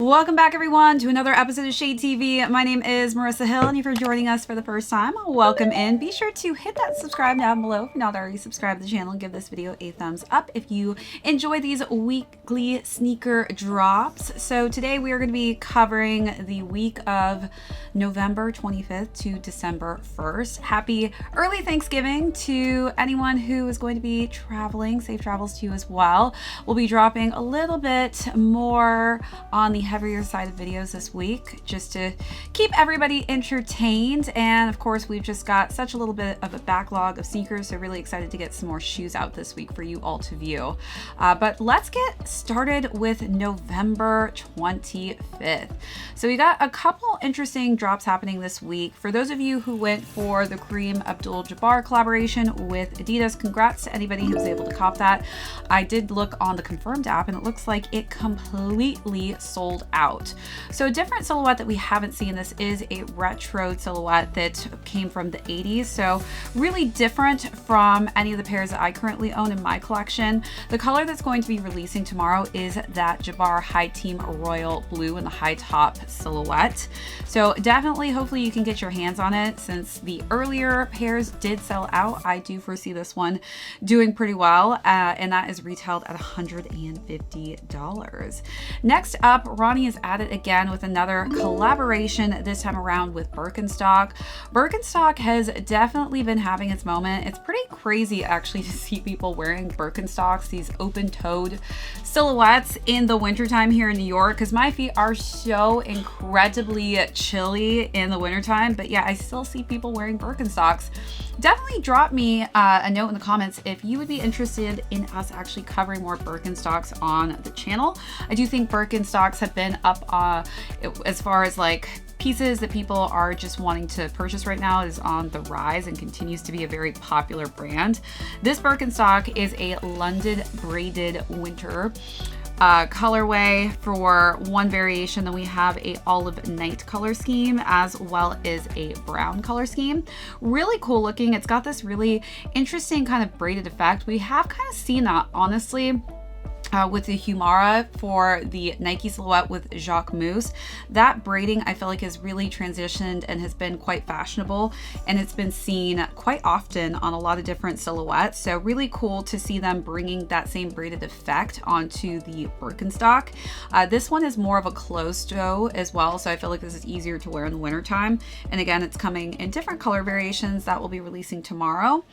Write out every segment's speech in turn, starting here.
Welcome back everyone to another episode of ShadeTV. My name is Marissa Hill, and if you're joining us for the first time, welcome in. Be sure to hit that subscribe down below if you're not already subscribed to the channel, and give this video a thumbs up if you enjoy these weekly sneaker drops. So today we are going to be covering the week of November 25th to December 1st. Happy early Thanksgiving to anyone who is going to be traveling. Safe travels to you as well. We'll be dropping a little bit more on the heavier side of videos this week just to keep everybody entertained, and of course we've just got such a little bit of a backlog of sneakers, so really excited to get some more shoes out this week for you all to view. But let's get started with November 25th. So we got a couple interesting drops happening this week. For those of you who went for the Kareem Abdul-Jabbar collaboration with Adidas, congrats to anybody who was able to cop that. I did look on the confirmed app and it looks like it completely sold out. So a different silhouette that we haven't seen, this is a retro silhouette that came from the 80s, so really different from any of the pairs that I currently own in my collection. The color that's going to be releasing tomorrow is that Jabbar High Team Royal Blue in the high top silhouette. So definitely, hopefully you can get your hands on it. Since the earlier pairs did sell out, I do foresee this one doing pretty well, and that is retailed at $150. Next up, Ronnie is at it again with another collaboration, this time around with Birkenstock. Birkenstock has definitely been having its moment. It's pretty crazy actually to see people wearing Birkenstocks, these open-toed silhouettes in the wintertime here in New York, because my feet are so incredibly chilly in the wintertime. But yeah, I still see people wearing Birkenstocks. Definitely drop me a note in the comments if you would be interested in us actually covering more Birkenstocks on the channel. I do think Birkenstocks have been up as far as like pieces that people are just wanting to purchase right now, is on the rise and continues to be a very popular brand. This Birkenstock is a London braided winter colorway for one variation. Then we have a olive night color scheme as well as a brown color scheme. Really cool looking. It's got this really interesting kind of braided effect. We have kind of seen that honestly with the Humara for the Nike silhouette with Jacques Mousse. That braiding I feel like has really transitioned and has been quite fashionable, and it's been seen quite often on a lot of different silhouettes. So really cool to see them bringing that same braided effect onto the Birkenstock. This one is more of a closed toe as well, so I feel like this is easier to wear in the wintertime. And again, it's coming in different color variations that will be releasing tomorrow.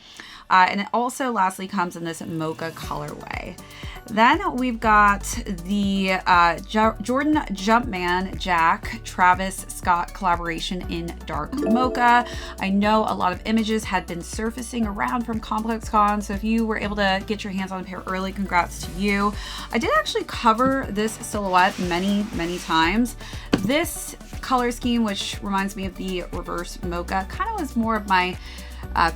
And it also lastly comes in this mocha colorway. Then we've got the Jordan Jumpman Jack Travis Scott collaboration in dark mocha. I know a lot of images had been surfacing around from ComplexCon, so if you were able to get your hands on a pair early, congrats to you. I did actually cover this silhouette many times. This color scheme, which reminds me of the reverse mocha, kind of was more of my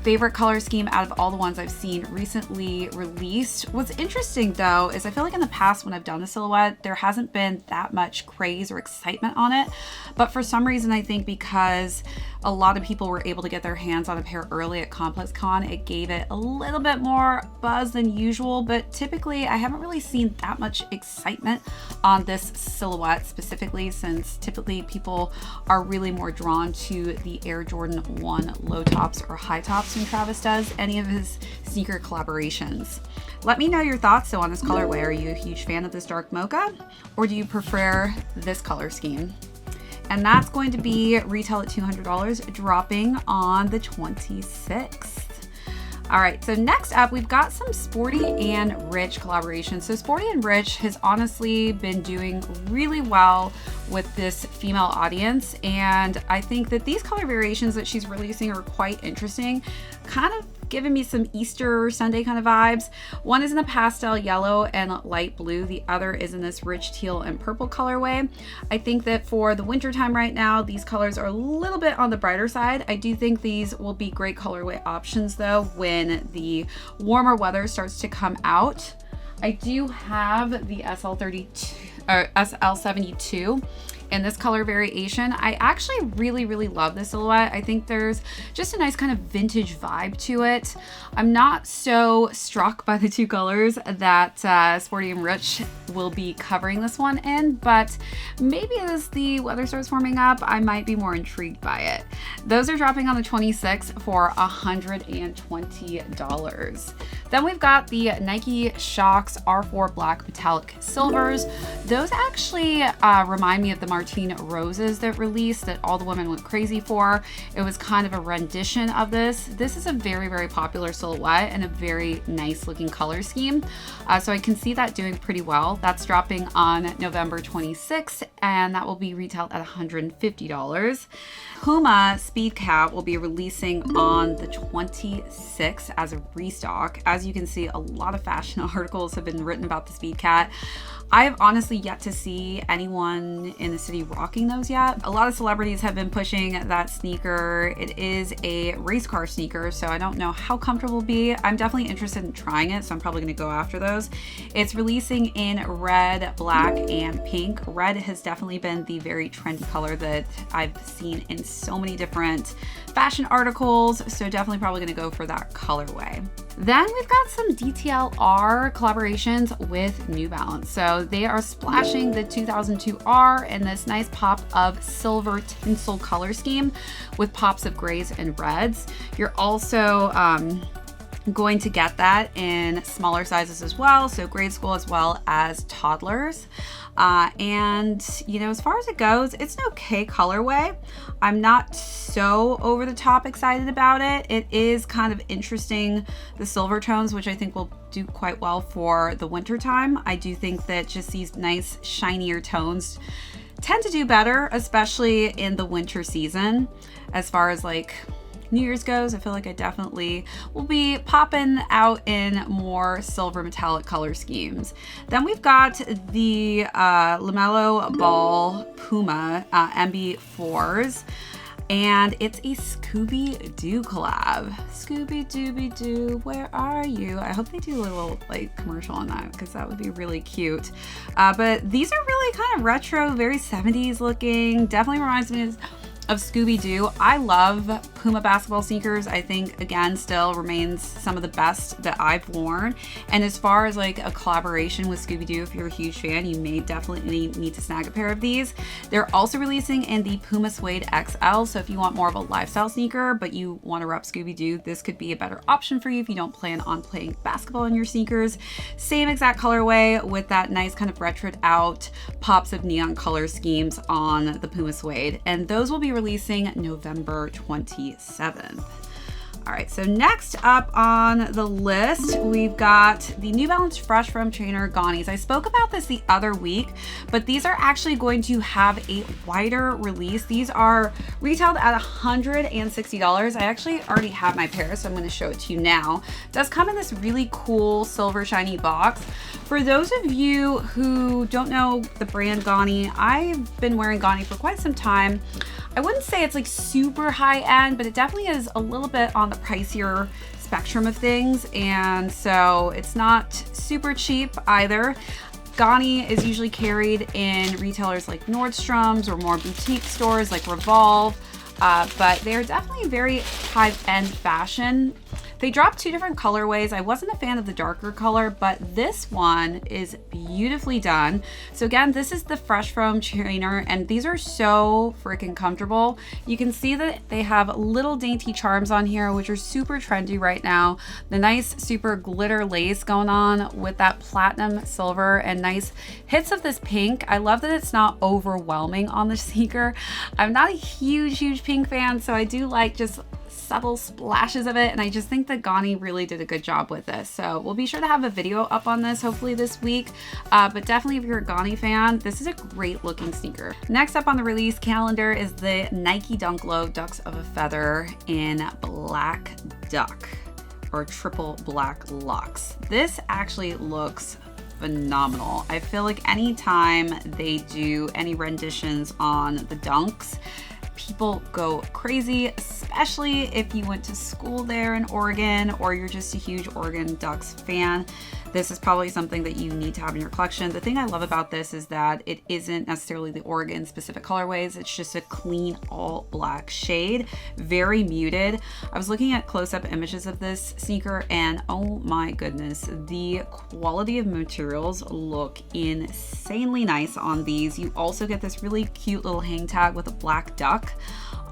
favorite color scheme out of all the ones I've seen recently released. What's interesting though is I feel like in the past when I've done a silhouette, there hasn't been that much craze or excitement on it. But for some reason, I think because a lot of people were able to get their hands on a pair early at ComplexCon, it gave it a little bit more buzz than usual. But typically I haven't really seen that much excitement on this silhouette specifically, since typically people are really more drawn to the Air Jordan 1 low tops or high tops when Travis does any of his sneaker collaborations. Let me know your thoughts though on this colorway. Are you a huge fan of this dark mocha, or do you prefer this color scheme? And that's going to be retail at $200, dropping on the 26th. All right, so next up, we've got some Sporty and Rich collaborations. So Sporty and Rich has honestly been doing really well with this female audience, and I think that these color variations that she's releasing are quite interesting, kind of giving me some Easter Sunday kind of vibes. One is in a pastel yellow and light blue. The other is in this rich teal and purple colorway. I think that for the winter time right now, these colors are a little bit on the brighter side. I do think these will be great colorway options though when the warmer weather starts to come out. I do have the SL72 in this color variation. I actually really love this silhouette. I think there's just a nice kind of vintage vibe to it. I'm not so struck by the two colors that Sporty and Rich will be covering this one in, but maybe as the weather starts warming up, I might be more intrigued by it. Those are dropping on the 26th for $120. Then we've got the Nike Shox R4 Black Metallic Silvers. Those actually remind me of the Martine Roses that released that all the women went crazy for. It was kind of a rendition of this. This is a very popular silhouette and a very nice looking color scheme. So I can see that doing pretty well. That's dropping on November 26th, and that will be retailed at $150. Puma Speed Cat will be releasing on the 26th as a restock. As you can see, a lot of fashion articles have been written about the Speed Cat. I have honestly yet to see anyone in the city rocking those yet. A lot of celebrities have been pushing that sneaker. It is a race car sneaker, so I don't know how comfortable it'll be. I'm definitely interested in trying it, so I'm probably gonna go after those. It's releasing in red, black, and pink. Red has definitely been the very trendy color that I've seen in so many different fashion articles, so definitely probably gonna go for that colorway. Then we've got some DTLR collaborations with New Balance. So they are splashing the 2002 R in this nice pop of silver tinsel color scheme with pops of grays and reds. You're also going to get that in smaller sizes as well, so grade school as well as toddlers. And you know, as far as it goes, it's an okay colorway. I'm not so over the top excited about it. It is kind of interesting, the silver tones, which I think will do quite well for the winter time. I do think that just these nice shinier tones tend to do better, especially in the winter season. As far as like New Year's goes, I feel like I definitely will be popping out in more silver metallic color schemes. Then we've got the LaMelo Ball Puma MB4s, and it's a Scooby-Doo collab. Scooby-Dooby-Doo, where are you? I hope they do a little like commercial on that, because that would be really cute. But these are really kind of retro, very 70s looking. Definitely reminds me of Scooby-Doo. I love Puma basketball sneakers. I think, again, still remains some of the best that I've worn. And as far as like a collaboration with Scooby-Doo, if you're a huge fan, you may definitely need to snag a pair of these. They're also releasing in the Puma Suede XL, so if you want more of a lifestyle sneaker, but you want to rep Scooby-Doo, this could be a better option for you if you don't plan on playing basketball in your sneakers. Same exact colorway with that nice kind of retroed out pops of neon color schemes on the Puma Suede. And those will be releasing November 27th. All right, so next up on the list, we've got the New Balance Fresh Foam Trainer Gannis. I spoke about this the other week, but these are actually going to have a wider release. These are retailed at $160. I actually already have my pair, so I'm going to show it to you now. It does come in this really cool silver shiny box. For those of you who don't know the brand Ganni, I've been wearing Ganni for quite some time. I wouldn't say it's like super high end, but it definitely is a little bit on the pricier spectrum of things. And so it's not super cheap either. Ganni is usually carried in retailers like Nordstrom's or more boutique stores like Revolve, but they're definitely very high-end fashion. They dropped two different colorways. I wasn't a fan of the darker color, but this one is beautifully done. So again, this is the Fresh Foam Trainer, and these are so freaking comfortable. You can see that they have little dainty charms on here, which are super trendy right now. The nice super glitter lace going on with that platinum silver and nice hits of this pink. I love that it's not overwhelming on the sneaker. I'm not a huge pink fan, so I do like just subtle splashes of it, and I just think that Ganni really did a good job with this. So we'll be sure to have a video up on this hopefully this week, but definitely if you're a Ganni fan, this is a great looking sneaker. Next up on the release calendar is the Nike Dunk Low Ducks of a Feather in Black Duck, or triple black locks. This actually looks phenomenal. I feel like anytime they do any renditions on the Dunks, people go crazy, especially if you went to school there in Oregon or you're just a huge Oregon Ducks fan. This is probably something that you need to have in your collection. The thing I love about this is that it isn't necessarily the Oregon specific colorways. It's just a clean all black shade, very muted. I was looking at close-up images of this sneaker and oh my goodness, the quality of materials look insanely nice on these. You also get this really cute little hang tag with a black duck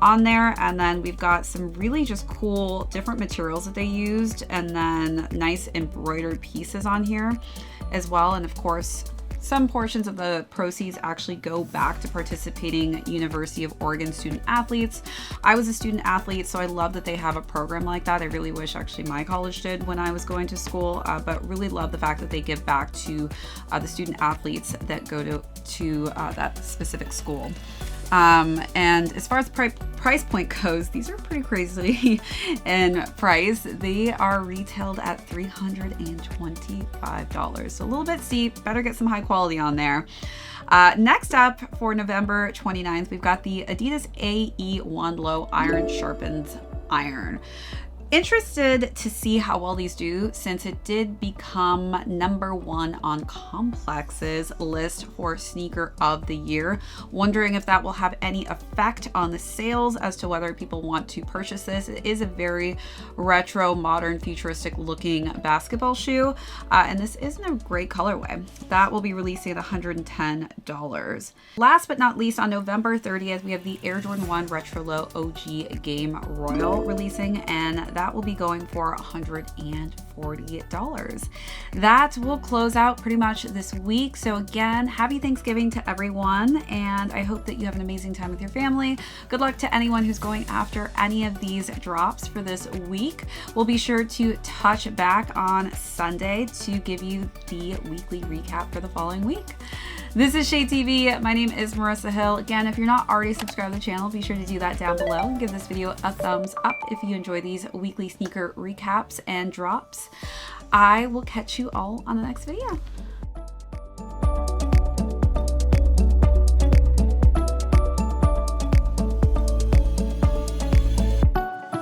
on there, and then we've got some really just cool different materials that they used, and then nice embroidered pieces on here as well. And of course, some portions of the proceeds actually go back to participating University of Oregon student athletes. I was a student athlete, so I love that they have a program like that. I really wish actually my college did when I was going to school, but really love the fact that they give back to the student athletes that go to that specific school. And as far as the price point goes, these are pretty crazy in price. They are retailed at $325, so a little bit steep. Better get some high quality on there. Next up for November 29th, we've got the Adidas AE1 Low Iron Sharpened Iron. Interested to see how well these do, since it did become #1 on Complex's list for sneaker of the year. Wondering if that will have any effect on the sales as to whether people want to purchase this. It is a very retro, modern, futuristic looking basketball shoe, and this isn't a great colorway. That will be releasing at $110. Last but not least, on November 30th, we have the Air Jordan 1 Retro Low OG Game Royal releasing, and that will be going for $140. That will close out pretty much this week. So again, happy Thanksgiving to everyone, and I hope that you have an amazing time with your family. Good luck to anyone who's going after any of these drops for this week. We'll be sure to touch back on Sunday to give you the weekly recap for the following week. This is ShadeTV. My name is Marissa Hill. Again, if you're not already subscribed to the channel, be sure to do that down below and give this video a thumbs up if you enjoy these weekly sneaker recaps and drops. I will catch you all on the next video.